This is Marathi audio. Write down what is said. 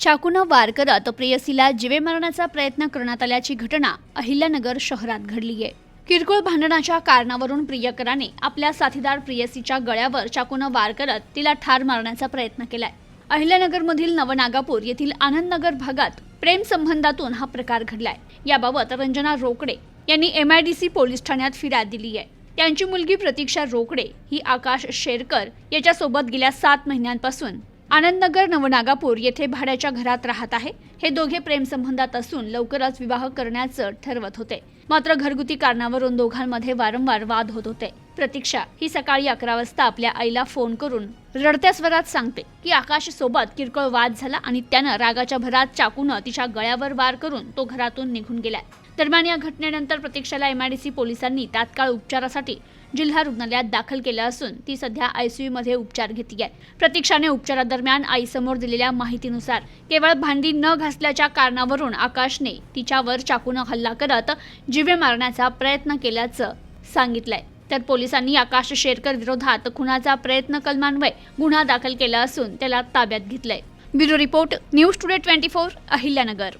चाकूनं वार करत प्रेयसीला जीवे मारण्याचा प्रयत्न करण्यात आल्याची घटना अहिल्यानगर शहरात घडली आहे। किरकोळ भांडणाच्या कारणावरून प्रियकराने आपल्या साथीदार प्रेयसीच्या गळ्यावर चाकूनं वार करत तिला ठार मारण्याचा प्रयत्न केलाय। अहिल्यानगरमधील नवनागापूर येथील आनंदनगर भागात प्रेम संबंधातून हा प्रकार घडलाय। याबाबत रंजना रोकडे यांनी MIDC पोलीस ठाण्यात फिर्याद दिली आहे। त्यांची मुलगी प्रतीक्षा रोकडे ही आकाश शेरकर याच्यासोबत गेल्या 7 महिन्यांपासून आनंदनगर नवनागापूर येथे भाड्याच्या घरात राहत आहे। हे दोघे प्रेम संबंधात असून लवकरच विवाह करण्याचं ठरवत होते, मात्र घरगुती कारणावरून दोघांमध्ये वारंवार वाद होत होते। प्रतीक्षा ही सकाळी 11 वाजता आपल्या आईला फोन करून रडत्या स्वरात सांगते की आकाश सोबत किरकोळ वाद झाला आणि त्यानं रागाच्या भरात चाकूनं तिच्या गळ्यावर वार करून तो घरातून निघून गेलाय। दरम्यान या घटनेनंतर प्रतीक्षाला MIDC पोलिसांनी तात्काळ उपचारासाठी जिल्हा रुग्णालयात दाखल केलं असून ती सध्या ICU मध्ये उपचार घेते आहे। प्रतीक्षाने उपचारादरम्यान आईसमोर दिलेल्या माहितीनुसार केवळ भांडी न घासल्याच्या कारणावरून आकाशने तिच्यावर चाकूनं हल्ला करत जीवे मारण्याचा प्रयत्न केल्याचं सांगितलंय। तर पोलिसांनी आकाश शेरकर विरोधात खुनाचा प्रयत्न कलमान्वये गुन्हा दाखल केला असून त्याला ताब्यात घेतलंय। Bureau report, news today 24, Ahilyanagar.